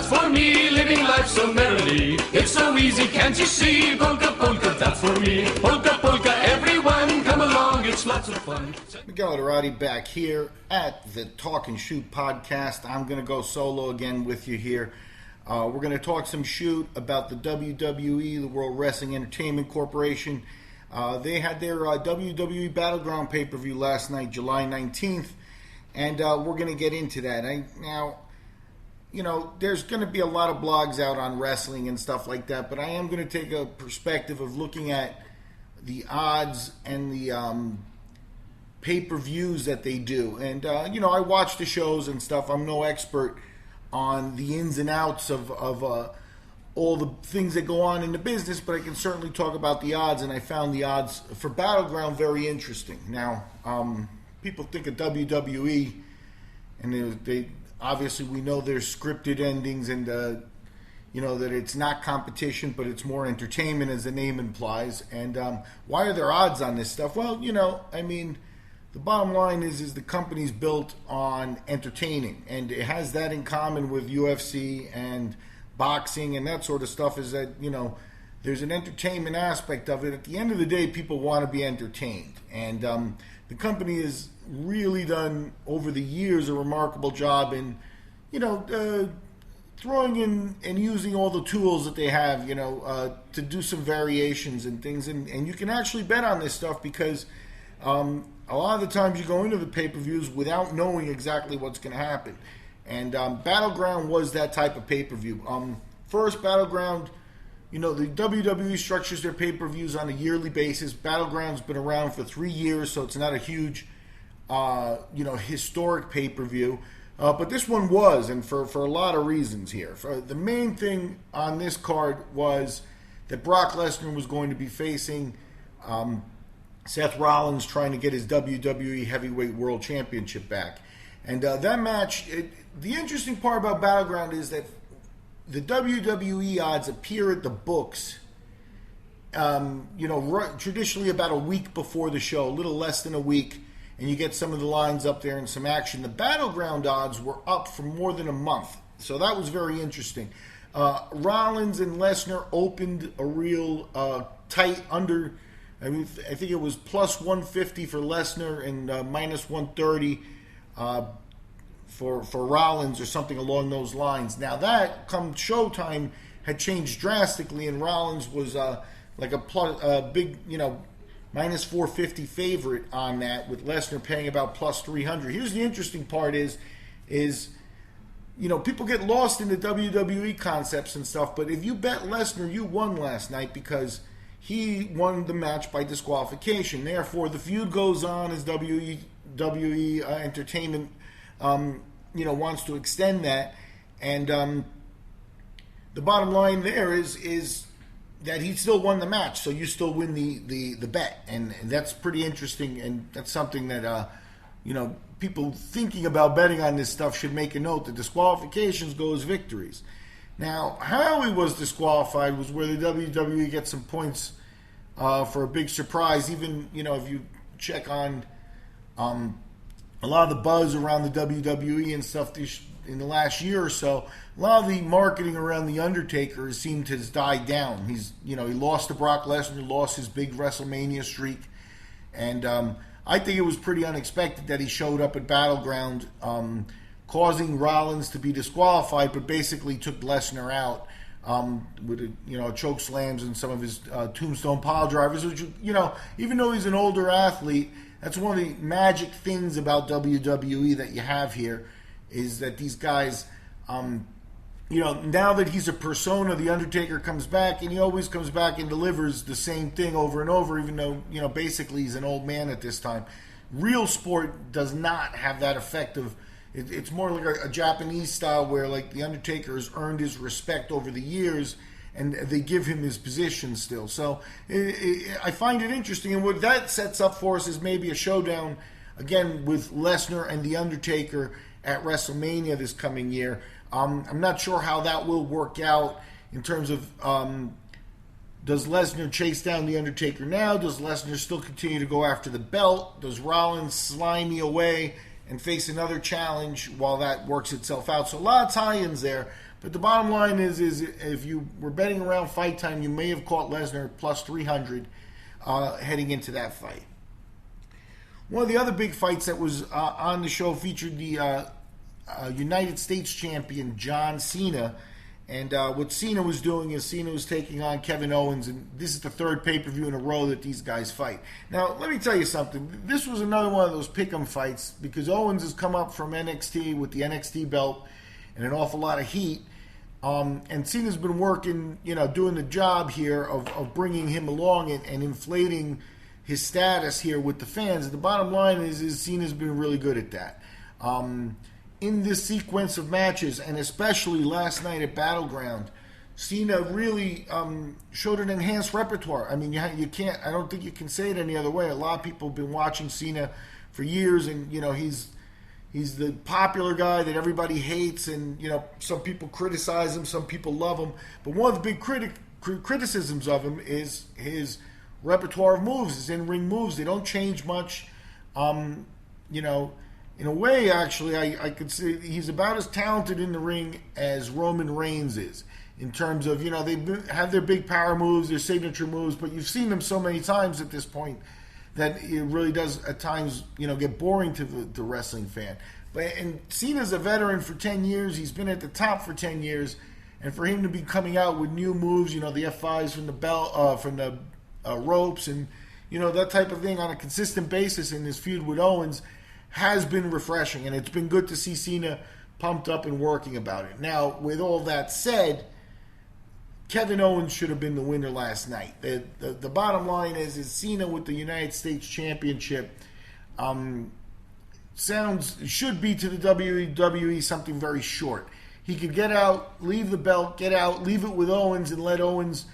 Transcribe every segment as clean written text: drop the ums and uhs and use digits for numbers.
that's for me, living life so merrily. It's so easy, can't you see? Polka, polka, that's for me. Polka, polka, everyone come along, it's lots of fun. Miguel Dorati back here at the Talk and Shoot podcast. I'm going to go solo again with you here. We're going to talk some shoot about the WWE, the World Wrestling Entertainment Corporation. They had their WWE Battleground pay-per-view last night, July 19th, and we're going to get into that. Now, you know, there's going to be a lot of blogs out on wrestling and stuff like that, but I am going to take a perspective of looking at the odds and the pay-per-views that they do. And, you know, I watch the shows and stuff. I'm no expert on the ins and outs of all the things that go on in the business, but I can certainly talk about the odds, and I found the odds for Battleground very interesting. Now, people think of WWE, and they obviously we know there's scripted endings, and you know that it's not competition, but it's more entertainment, as the name implies. And why are there odds on this stuff? Well, you know, I mean, the bottom line is the company's built on entertaining, and it has that in common with UFC and boxing and that sort of stuff, is that, you know, there's an entertainment aspect of it. At the end of the day, people want to be entertained. And the company has really done, over the years, a remarkable job in, you know, throwing in and using all the tools that they have, you know, to do some variations and things. And you can actually bet on this stuff because a lot of the times you go into the pay-per-views without knowing exactly what's going to happen. And Battleground was that type of pay-per-view. First, Battleground, you know, the WWE structures their pay-per-views on a yearly basis. Battleground's been around for 3 years, so it's not a huge, you know, historic pay-per-view. But this one was, and for a lot of reasons here. The main thing on this card was that Brock Lesnar was going to be facing Seth Rollins, trying to get his WWE Heavyweight World Championship back. And that match, the interesting part about Battleground is that the WWE odds appear at the books, you know, traditionally about a week before the show, a little less than a week, and you get some of the lines up there and some action. The Battleground odds were up for more than a month, so that was very interesting. Rollins and Lesnar opened a real tight under, I mean, I think it was plus 150 for Lesnar and minus 130 for Rollins or something along those lines. Now that, come showtime, had changed drastically, and Rollins was like a big, you know, minus 450 favorite on that, with Lesnar paying about plus 300. Here's the interesting part is you know, people get lost in the WWE concepts and stuff, but if you bet Lesnar, you won last night because he won the match by disqualification. Therefore, the feud goes on as WWE Entertainment, you know, wants to extend that. And the bottom line there is that he still won the match, so you still win the bet. And that's pretty interesting, and that's something that, you know, people thinking about betting on this stuff should make a note. The disqualifications go as victories. Now, how he was disqualified was where the WWE gets some points for a big surprise. Even, you know, if you check on a lot of the buzz around the WWE and stuff in the last year or so, a lot of the marketing around The Undertaker seemed to have died down. He's, you know, he lost to Brock Lesnar, lost his big WrestleMania streak, and I think it was pretty unexpected that he showed up at Battleground, causing Rollins to be disqualified, but basically took Lesnar out with choke slams and some of his tombstone pile drivers, which, you know, even though he's an older athlete, that's one of the magic things about WWE that you have here, is that these guys, you know, now that he's a persona, The Undertaker comes back, and he always comes back and delivers the same thing over and over, even though, you know, basically he's an old man at this time. Real sport does not have that effect of, it's more like a Japanese style where, like, The Undertaker has earned his respect over the years, and they give him his position still. So I find it interesting, and what that sets up for us is maybe a showdown, again, with Lesnar and The Undertaker at WrestleMania this coming year. I'm not sure how that will work out in terms of, does Lesnar chase down The Undertaker now? Does Lesnar still continue to go after the belt? Does Rollins slimy away and face another challenge while that works itself out? So a lot of tie-ins there. But the bottom line is if you were betting around fight time, you may have caught Lesnar plus 300 heading into that fight. One of the other big fights that was on the show featured the United States champion John Cena. And what Cena was doing is Cena was taking on Kevin Owens, and this is the third pay-per-view in a row that these guys fight. Now, let me tell you something. This was another one of those pick-em fights because Owens has come up from NXT with the NXT belt and an awful lot of heat. And Cena's been working, doing the job here of bringing him along and inflating his status here with the fans. The bottom line is Cena's been really good at that. In this sequence of matches, and especially last night at Battleground, Cena really showed an enhanced repertoire. I mean, you can't. I don't think you can say it any other way. A lot of people have been watching Cena for years, and he's the popular guy that everybody hates, and some people criticize him, some people love him. But one of the big criticisms of him is his repertoire of moves, his in-ring moves. They don't change much. In a way, actually, I could say he's about as talented in the ring as Roman Reigns is. In terms of, they have their big power moves, their signature moves, but you've seen them so many times at this point that it really does, at times, get boring to the wrestling fan. And Cena's a veteran for 10 years. He's been at the top for 10 years. And for him to be coming out with new moves, the F5s from the belt, from the ropes, and, that type of thing on a consistent basis in this feud with Owens has been refreshing, and it's been good to see Cena pumped up and working about it. Now, with all that said, Kevin Owens should have been the winner last night. The bottom line is Cena with the United States Championship should be to the WWE something very short. He could get out, leave the belt, get out, leave it with Owens, and let Owens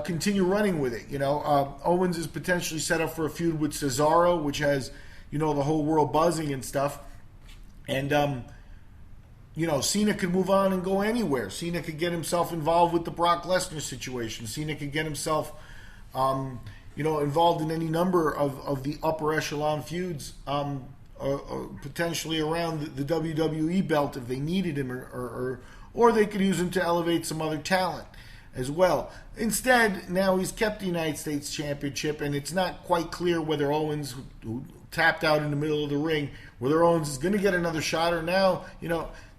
continue running with it. Owens is potentially set up for a feud with Cesaro, which has the whole world buzzing and stuff. And, Cena could move on and go anywhere. Cena could get himself involved with the Brock Lesnar situation. Cena could get himself, involved in any number of the upper echelon feuds, potentially around the WWE belt if they needed him, or they could use him to elevate some other talent as well. Instead, now he's kept the United States Championship, and it's not quite clear whether Owens, who tapped out in the middle of the ring, whether Owens is going to get another shot, or now,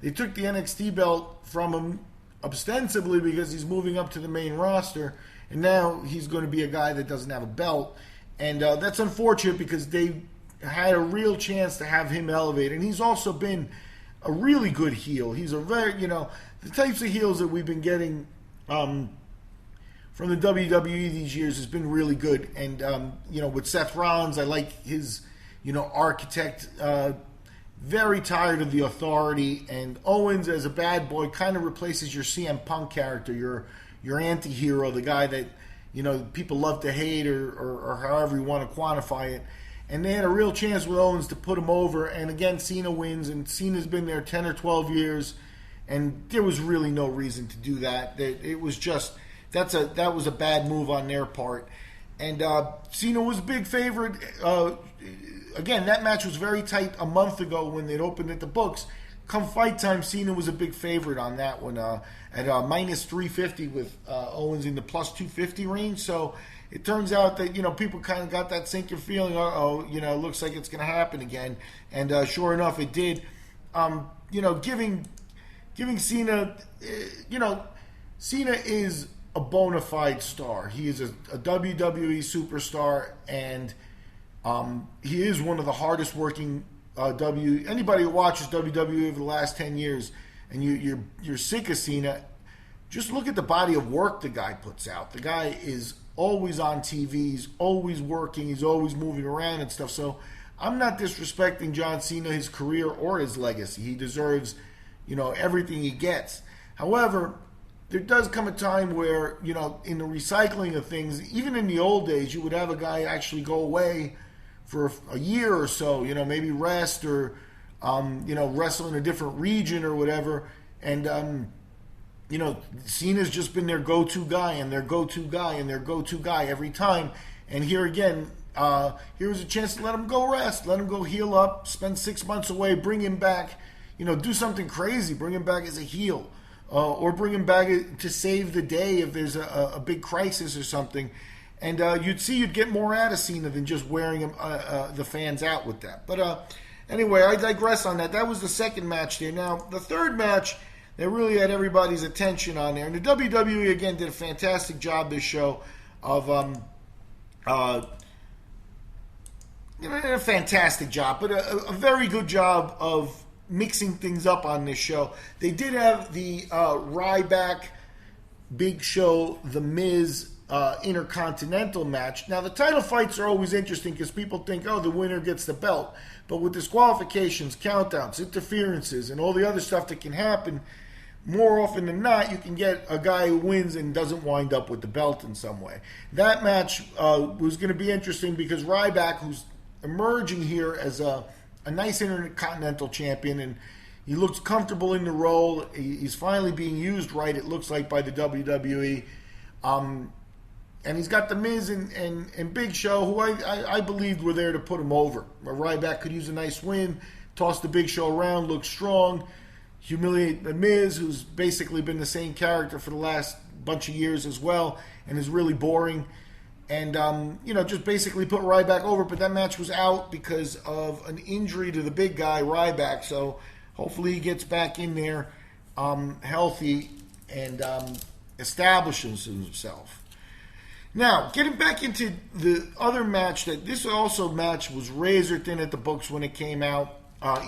they took the NXT belt from him ostensibly because he's moving up to the main roster, and now he's going to be a guy that doesn't have a belt. And that's unfortunate because they had a real chance to have him elevate, and he's also been a really good heel. He's a very, the types of heels that we've been getting from the WWE these years has been really good. And, with Seth Rollins, I like his, architect, very tired of the authority. And Owens, as a bad boy, kind of replaces your CM Punk character, your anti-hero, the guy that, people love to hate or however you want to quantify it. And they had a real chance with Owens to put him over. And again, Cena wins, and Cena's been there 10 or 12 years. And there was really no reason to do that. It was just, that was a bad move on their part. And Cena was a big favorite. Again, that match was very tight a month ago when they'd opened at the books. Come fight time, Cena was a big favorite on that one at minus 350 with Owens in the plus 250 range. So it turns out that, people kind of got that sinking feeling, it looks like it's going to happen again. And sure enough, it did. Giving Cena, Cena is a bona fide star. He is a WWE superstar, and he is one of the hardest working anybody who watches WWE over the last 10 years, and you're sick of Cena, just look at the body of work the guy puts out. The guy is always on TV, he's always working, he's always moving around and stuff. So I'm not disrespecting John Cena, his career, or his legacy. He deserves, everything he gets. However, there does come a time where, in the recycling of things, even in the old days, you would have a guy actually go away for a year or so, maybe rest or, wrestle in a different region or whatever. And, Cena's just been their go-to guy and their go-to guy and their go-to guy every time. And here again, here was a chance to let him go rest, let him go heal up, spend 6 months away, bring him back, do something crazy, bring him back as a heel. or bring him back to save the day if there's a big crisis or something. And you'd get more out of Cena than just wearing him, the fans out with that. But anyway, I digress on that. That was the second match there. Now, the third match that really had everybody's attention on there. And the WWE, again, did a fantastic job this show of, a fantastic job, but a very good job of mixing things up on this show. They did have the Ryback, Big Show, The Miz Intercontinental match. Now, the title fights are always interesting because people think, oh, the winner gets the belt. But with disqualifications, countdowns, interferences, and all the other stuff that can happen, more often than not, you can get a guy who wins and doesn't wind up with the belt in some way. That match was going to be interesting because Ryback, who's emerging here as a nice Intercontinental champion, and he looks comfortable in the role. He's finally being used right, it looks like, by the WWE. And he's got The Miz and Big Show, who I believed were there to put him over. Ryback could use a nice win, toss the Big Show around, look strong, humiliate The Miz, who's basically been the same character for the last bunch of years as well, and is really boring. And, just basically put Ryback over. But that match was out because of an injury to the big guy, Ryback. So hopefully he gets back in there healthy and establishes himself. Now, getting back into the other match, this also match was razor thin at the books when it came out.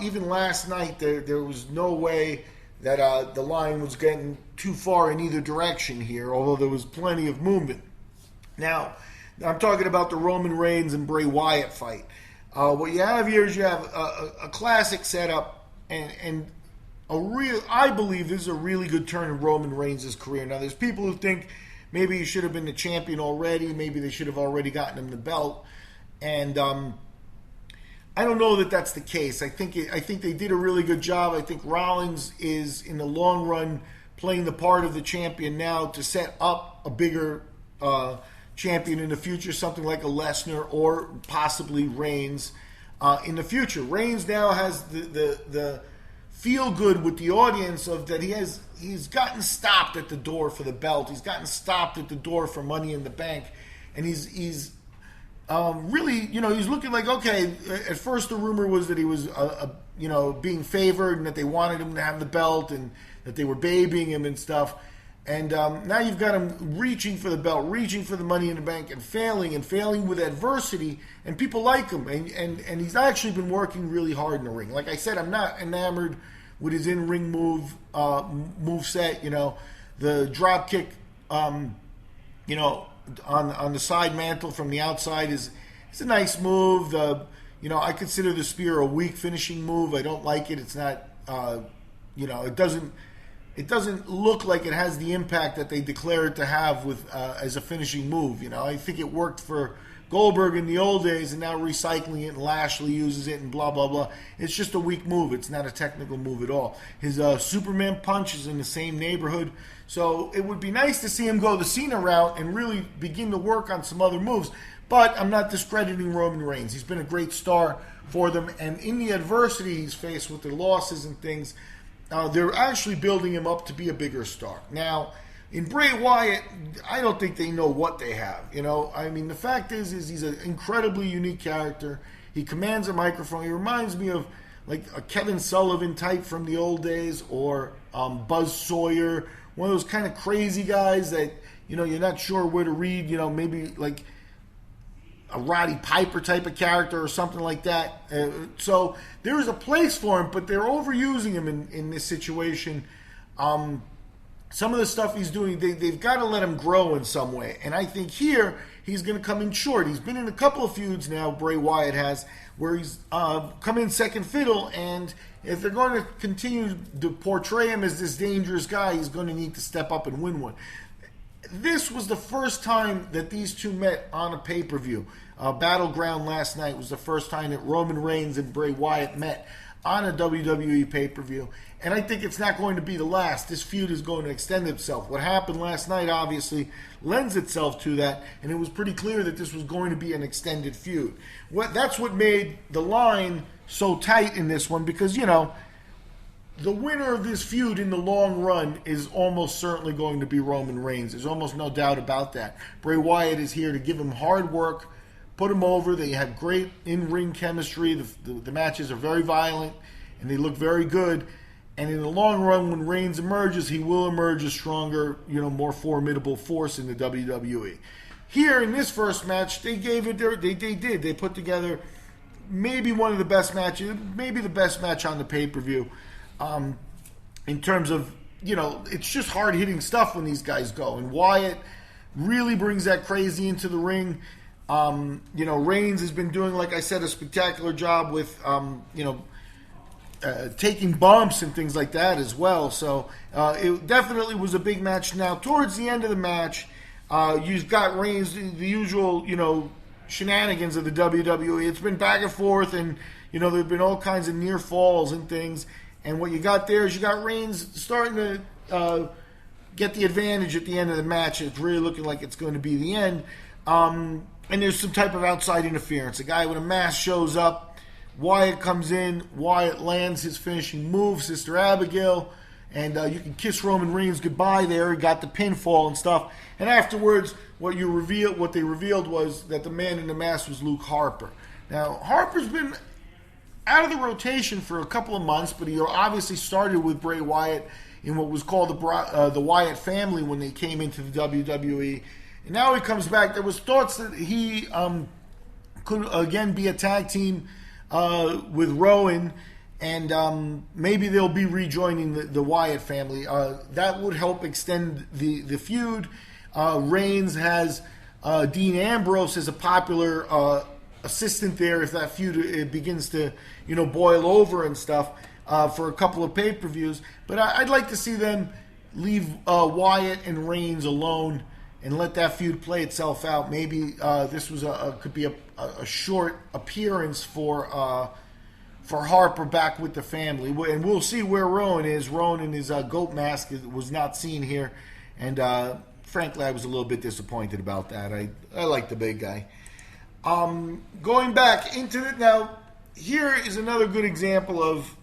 Even last night, there was no way that the line was getting too far in either direction here, although there was plenty of movement. Now, I'm talking about the Roman Reigns and Bray Wyatt fight. What you have here is you have a classic setup and I believe this is a really good turn in Roman Reigns' career. Now, there's people who think maybe he should have been the champion already. Maybe they should have already gotten him the belt. And I don't know that that's the case. I think they did a really good job. I think Rollins is, in the long run, playing the part of the champion now to set up a bigger champion in the future, something like a Lesnar or possibly Reigns in the future. Reigns now has the feel good with the audience of that he's gotten stopped at the door for the belt. He's gotten stopped at the door for Money in the Bank, and he's really, he's looking like, okay, at first the rumor was that he was being favored and that they wanted him to have the belt and that they were babying him and stuff. And now you've got him reaching for the belt, reaching for the Money in the Bank, and failing with adversity, and people like him. And he's actually been working really hard in the ring. Like I said, I'm not enamored with his in-ring moveset. The drop kick, on the side mantle from the outside is a nice move. I consider the spear a weak finishing move. I don't like it. It's not, it doesn't look like it has the impact that they declare it to have with as a finishing move. I think it worked for Goldberg in the old days, and now recycling it, and Lashley uses it, and blah, blah, blah. It's just a weak move. It's not a technical move at all. His Superman punch is in the same neighborhood. So it would be nice to see him go the Cena route and really begin to work on some other moves. But I'm not discrediting Roman Reigns. He's been a great star for them. And in the adversity he's faced with the losses and things, they're actually building him up to be a bigger star. Now, in Bray Wyatt, I don't think they know what they have. The fact is he's an incredibly unique character. He commands a microphone. He reminds me of like a Kevin Sullivan type from the old days, or Buzz Sawyer, one of those kind of crazy guys that, you're not sure where to read, maybe like a Roddy Piper type of character or something like that. So there is a place for him, but they're overusing him in this situation. Some of the stuff he's doing, they've got to let him grow in some way. And I think here, he's going to come in short. He's been in a couple of feuds now, Bray Wyatt has, where he's come in second fiddle. And if they're going to continue to portray him as this dangerous guy, he's going to need to step up and win one. This was the first time that these two met on a pay-per-view. Battleground last night was the first time that Roman Reigns and Bray Wyatt met on a WWE pay-per-view. And I think it's not going to be the last. This feud is going to extend itself. What happened last night obviously lends itself to that, and it was pretty clear that this was going to be an extended feud. That's what made the line so tight in this one, because, the winner of this feud in the long run is almost certainly going to be Roman Reigns. There's almost no doubt about that. Bray Wyatt is here to give him hard work, put him over. They have great in-ring chemistry. The matches are very violent, and they look very good. And in the long run, when Reigns emerges, he will emerge a stronger, more formidable force in the WWE. Here in this first match, they gave it. They did. They put together maybe one of the best matches, maybe the best match on the pay-per-view. In terms of, it's just hard-hitting stuff when these guys go. And Wyatt really brings that crazy into the ring. Reigns has been doing, like I said, a spectacular job with, taking bumps and things like that as well. So it definitely was a big match. Now, towards the end of the match, you've got Reigns, the usual, shenanigans of the WWE. It's been back and forth, and, there have been all kinds of near falls and things. And what you got there is you got Reigns starting to get the advantage at the end of the match. It's really looking like it's going to be the end. And there's some type of outside interference. A guy with a mask shows up. Wyatt comes in. Wyatt lands his finishing move, Sister Abigail. And you can kiss Roman Reigns goodbye there. He got the pinfall and stuff. And afterwards, what they revealed was that the man in the mask was Luke Harper. Now, Harper's been out of the rotation for a couple of months, but he obviously started with Bray Wyatt in what was called the Wyatt family when they came into the WWE. And now he comes back. There was thoughts that he could again be a tag team with Rowan, and maybe they'll be rejoining the Wyatt family. That would help extend the feud. Reigns has Dean Ambrose as a popular assistant there if that feud begins to boil over and stuff for a couple of pay-per-views. But I'd like to see them leave Wyatt and Reigns alone and let that feud play itself out. Maybe this was could be a short appearance for Harper back with the family, and we'll see where Rowan is. Rowan in his goat mask was not seen here, and frankly, I was a little bit disappointed about that. I like the big guy. Going back into it now, here is another good example of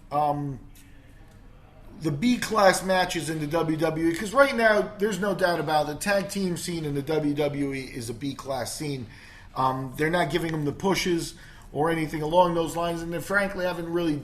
the B-class matches in the WWE, because right now, there's no doubt about it, the tag team scene in the WWE is a B-class scene. They're not giving them the pushes or anything along those lines, and they frankly haven't really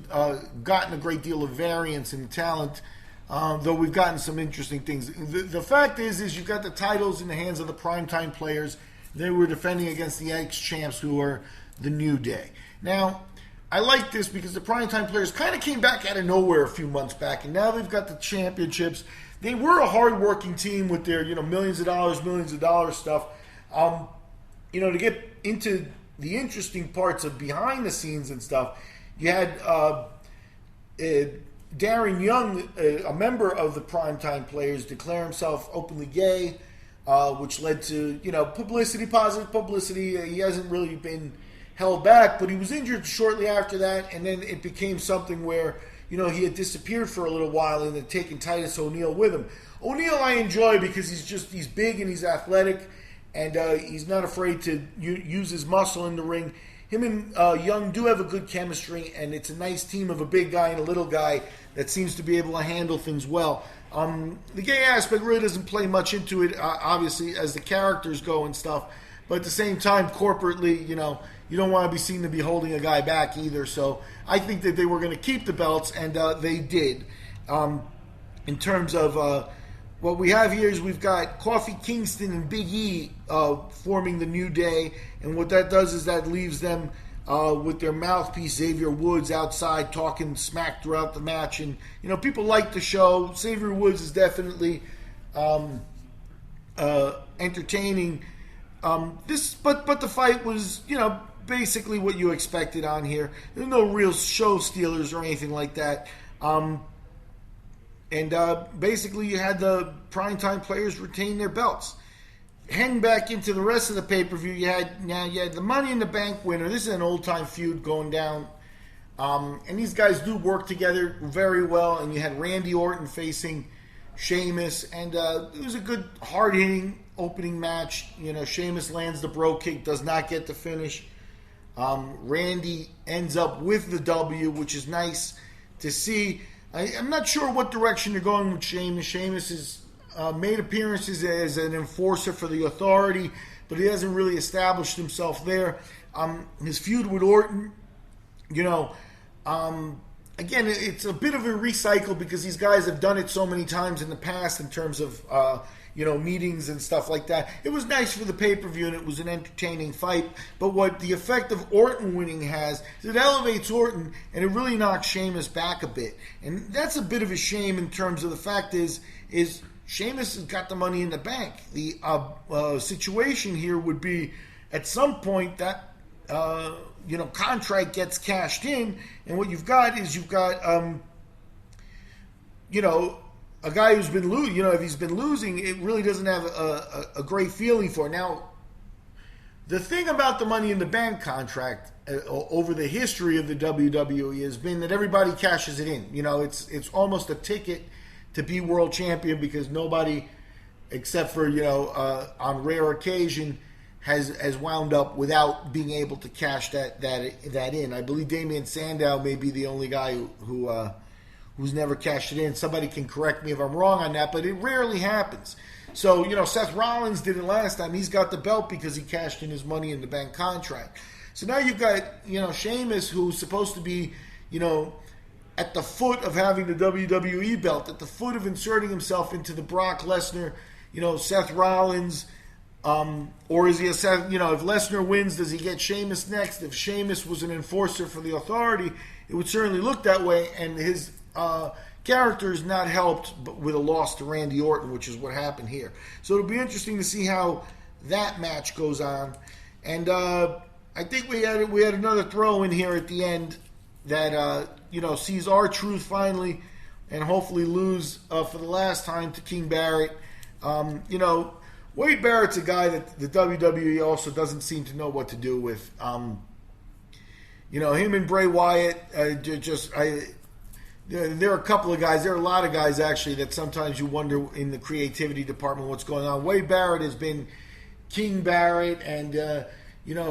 gotten a great deal of variance in talent, though we've gotten some interesting things. The fact is you've got the titles in the hands of the primetime players. They were defending against the ex-champs who are the New Day. Now, I like this because the primetime players kind of came back out of nowhere a few months back, and now they've got the championships. They were a hard-working team with their millions of dollars stuff. To get into the interesting parts of behind the scenes and stuff, you had Darren Young, a member of the primetime players, declare himself openly gay, which led to positive publicity. He hasn't really been held back, but he was injured shortly after that, and then it became something where he had disappeared for a little while and had taken Titus O'Neil with him. O'Neil I enjoy because he's big and he's athletic, and he's not afraid to use his muscle in the ring. Him and Young do have a good chemistry, and it's a nice team of a big guy and a little guy that seems to be able to handle things well. The gay aspect really doesn't play much into it, obviously, as the characters go and stuff. But at the same time, corporately, you don't want to be seen to be holding a guy back either. So I think that they were going to keep the belts, and they did. In terms of what we have here is we've got Kofi Kingston and Big E forming the New Day. And what that does is that leaves them with their mouthpiece, Xavier Woods, outside talking smack throughout the match. And, people like the show. Xavier Woods is definitely entertaining. But the fight was, basically what you expected on here. There's no real show stealers or anything like that. Basically you had the primetime players retain their belts. Heading back into the rest of the pay-per-view, you had the Money in the Bank winner. This is an old-time feud going down. And these guys do work together very well. And you had Randy Orton facing Sheamus. And it was a good, hard-hitting opening match. Sheamus lands the bro kick, does not get the finish. Randy ends up with the W, which is nice to see. I'm not sure what direction they're going with Sheamus. Sheamus has made appearances as an enforcer for the Authority, but he hasn't really established himself there. His feud with Orton, again, it's a bit of a recycle because these guys have done it so many times in the past in terms of meetings and stuff like that. It was nice for the pay-per-view and it was an entertaining fight, but what the effect of Orton winning has is it elevates Orton and it really knocks Sheamus back a bit. And that's a bit of a shame in terms of the fact is Sheamus has got the money in the bank. The situation here would be at some point that contract gets cashed in, and what you've got a guy who's been losing. If he's been losing, it really doesn't have a great feeling for it. Now, the thing about the Money in the Bank contract over the history of the WWE has been that everybody cashes it in. It's almost a ticket to be world champion because nobody, except for on rare occasion, has wound up without being able to cash that in. I believe Damian Sandow may be the only guy who's never cashed it in. Somebody can correct me if I'm wrong on that, but it rarely happens. So, Seth Rollins did it last time. He's got the belt because he cashed in his Money in the Bank contract. So now you've got, Sheamus, who's supposed to be, at the foot of having the WWE belt, at the foot of inserting himself into the Brock Lesnar, Seth Rollins, or is he if Lesnar wins, does he get Sheamus next? If Sheamus was an enforcer for the Authority, it would certainly look that way, and his character is not helped with a loss to Randy Orton, which is what happened here. So it'll be interesting to see how that match goes on. And I think we had another throw in here at the end that sees R-Truth finally and hopefully lose for the last time to King Barrett. Wade Barrett's a guy that the WWE also doesn't seem to know what to do with. Him and Bray Wyatt, there are a couple of guys, there are a lot of guys actually that sometimes you wonder in the creativity department what's going on. Wade Barrett has been King Barrett, and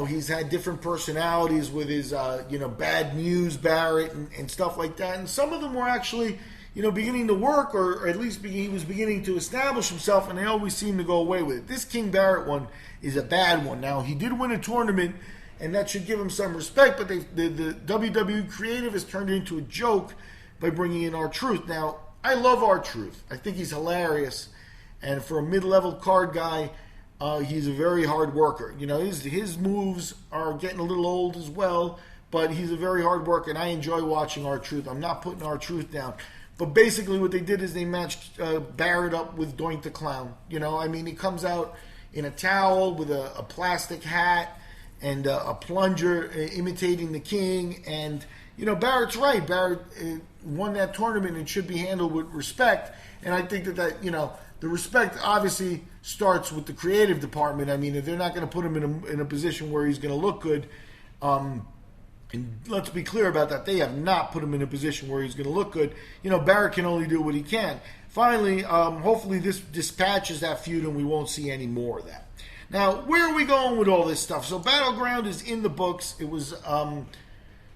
he's had different personalities with his Bad News Barrett and stuff like that. And some of them were actually beginning to work, or at least he was beginning to establish himself, and they always seem to go away with it. This King Barrett one is a bad one. Now, he did win a tournament, and that should give him some respect, but the WWE creative has turned it into a joke by bringing in R-Truth. Now, I love R-Truth. I think he's hilarious, and for a mid-level card guy, he's a very hard worker. His moves are getting a little old as well, but he's a very hard worker, and I enjoy watching R-Truth. I'm not putting R-Truth down. But basically what they did is they matched Barrett up with Doink the Clown. He comes out in a towel with a plastic hat and a plunger imitating the King. And, Barrett's right. Barrett won that tournament and should be handled with respect. And I think that the respect obviously starts with the creative department. If they're not going to put him in a position where he's going to look good, and let's be clear about that. They have not put him in a position where he's going to look good. Barrett can only do what he can. Finally, hopefully this dispatches that feud and we won't see any more of that. Now, where are we going with all this stuff? So Battleground is in the books. It was,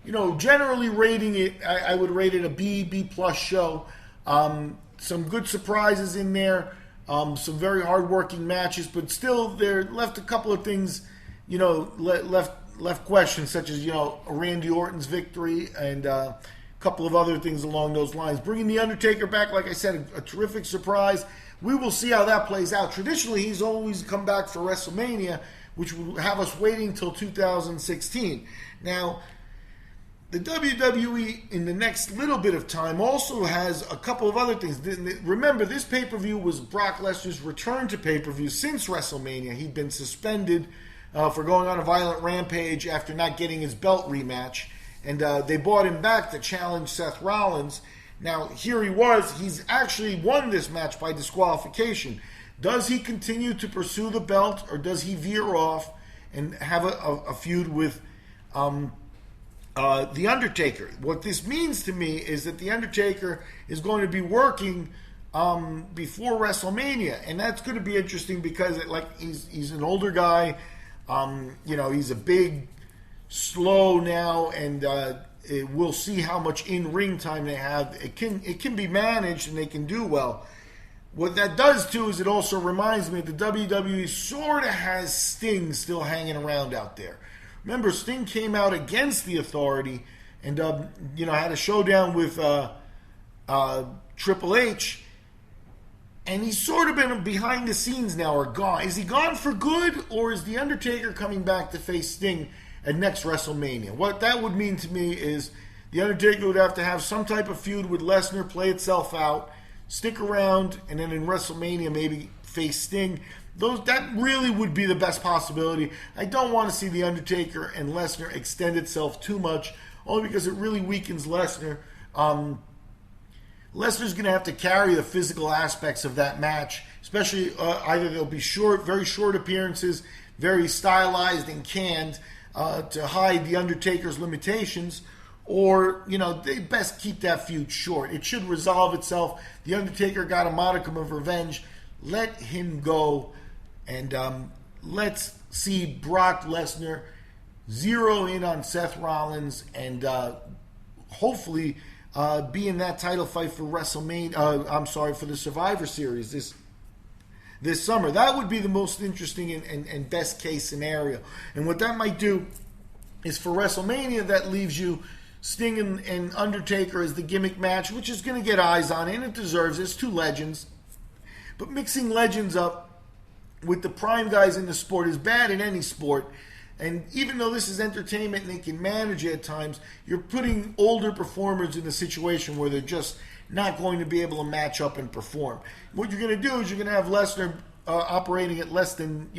generally rating it, I would rate it a B+ show. Some good surprises in there. Some very hard-working matches, but still there left a couple of things, left questions, such as, Randy Orton's victory and a couple of other things along those lines. Bringing The Undertaker back, like I said, a terrific surprise. We will see how that plays out. Traditionally, he's always come back for WrestleMania, which will have us waiting until 2016. Now, the WWE in the next little bit of time also has a couple of other things. Remember, this pay-per-view was Brock Lesnar's return to pay-per-view since WrestleMania. He'd been suspended for going on a violent rampage after not getting his belt rematch. And they brought him back to challenge Seth Rollins. Now, here he was. He's actually won this match by disqualification. Does he continue to pursue the belt, or does he veer off and have a feud with The Undertaker? What this means to me is that The Undertaker is going to be working before WrestleMania. And that's going to be interesting because he's an older guy. He's a big, slow now, and we'll see how much in-ring time they have. It can be managed and they can do well. What that does too is it also reminds me that the WWE sort of has Sting still hanging around out there. Remember, Sting came out against the Authority and had a showdown with Triple H, and he's sort of been behind the scenes now or gone. Is he gone for good, or is The Undertaker coming back to face Sting at next WrestleMania? What that would mean to me is The Undertaker would have to have some type of feud with Lesnar, play itself out, stick around, and then in WrestleMania maybe face Sting. That really would be the best possibility. I don't want to see The Undertaker and Lesnar extend itself too much, only because it really weakens Lesnar. Lesnar's going to have to carry the physical aspects of that match, especially either they'll be very short appearances, very stylized and canned to hide The Undertaker's limitations, or, they best keep that feud short. It should resolve itself. The Undertaker got a modicum of revenge. Let him go, and let's see Brock Lesnar zero in on Seth Rollins and hopefully be in that title fight for WrestleMania. For the Survivor Series this summer. That would be the most interesting and best case scenario. And what that might do is for WrestleMania, that leaves you Sting and Undertaker as the gimmick match, which is going to get eyes on it, and it deserves it. It's two legends. But mixing legends up with the prime guys in the sport is bad in any sport. And even though this is entertainment and they can manage it at times, you're putting older performers in a situation where they're just not going to be able to match up and perform. What you're going to do is you're going to have Lesnar operating at less than,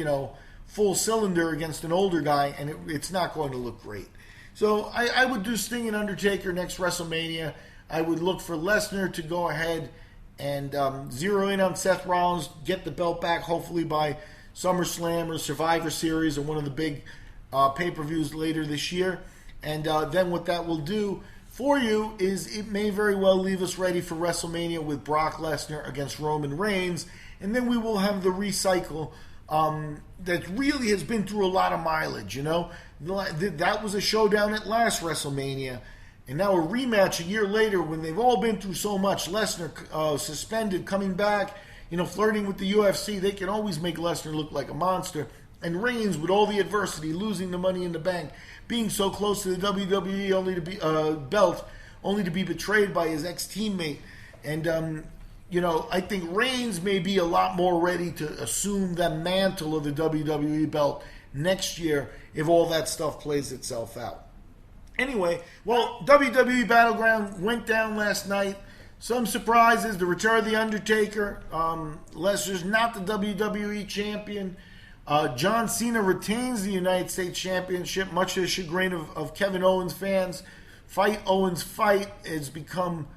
full cylinder against an older guy, and it's not going to look great. So I would do Sting and Undertaker next WrestleMania. I would look for Lesnar to go ahead and zero in on Seth Rollins, get the belt back hopefully by SummerSlam or Survivor Series or one of the big pay-per-views later this year. And then what that will do for you is it may very well leave us ready for WrestleMania with Brock Lesnar against Roman Reigns. And then we will have the recycle that really has been through a lot of mileage, That was a showdown at last WrestleMania. And now a rematch a year later when they've all been through so much. Lesnar suspended, coming back, flirting with the UFC. They can always make Lesnar look like a monster. And Reigns, with all the adversity, losing the Money in the Bank, being so close to the WWE belt, only to be betrayed by his ex-teammate. And, I think Reigns may be a lot more ready to assume the mantle of the WWE belt next year if all that stuff plays itself out. Anyway, WWE Battleground went down last night. Some surprises, the return of The Undertaker. Lesnar's not the WWE champion. John Cena retains the United States Championship, much to the chagrin of Kevin Owens fans. Fight Owens Fight has become,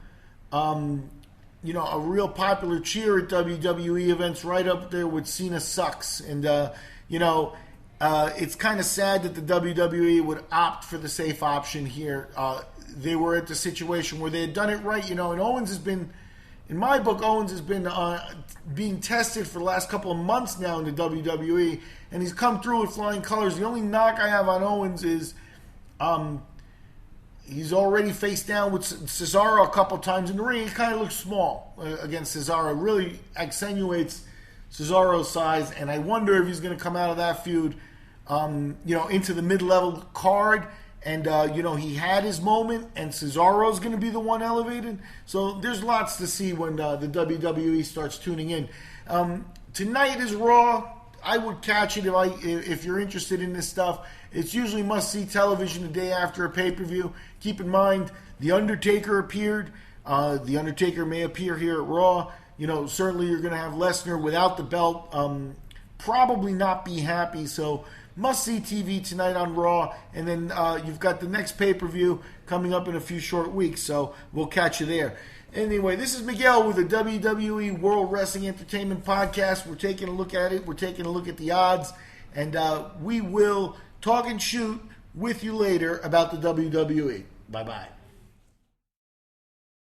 a real popular cheer at WWE events, right up there with Cena sucks. And, it's kind of sad that the WWE would opt for the safe option here. They were at the situation where they had done it right, and Owens has been, in my book, being tested for the last couple of months now in the WWE, and he's come through with flying colors. The only knock I have on Owens is he's already faced down with Cesaro a couple times in the ring. He kind of looks small against Cesaro. Really accentuates Cesaro's size, and I wonder if he's going to come out of that feud, into the mid-level card. And, he had his moment, and Cesaro's going to be the one elevated. So there's lots to see when the WWE starts tuning in. Tonight is Raw. I would catch it if you're interested in this stuff. It's usually must-see television the day after a pay-per-view. Keep in mind, The Undertaker appeared. The Undertaker may appear here at Raw. Certainly you're going to have Lesnar without the belt. Probably not be happy, so must-see TV tonight on Raw, and then you've got the next pay-per-view coming up in a few short weeks, so we'll catch you there. Anyway, this is Miguel with the WWE World Wrestling Entertainment Podcast. We're taking a look at it. We're taking a look at the odds, and we will talk and shoot with you later about the WWE. Bye-bye.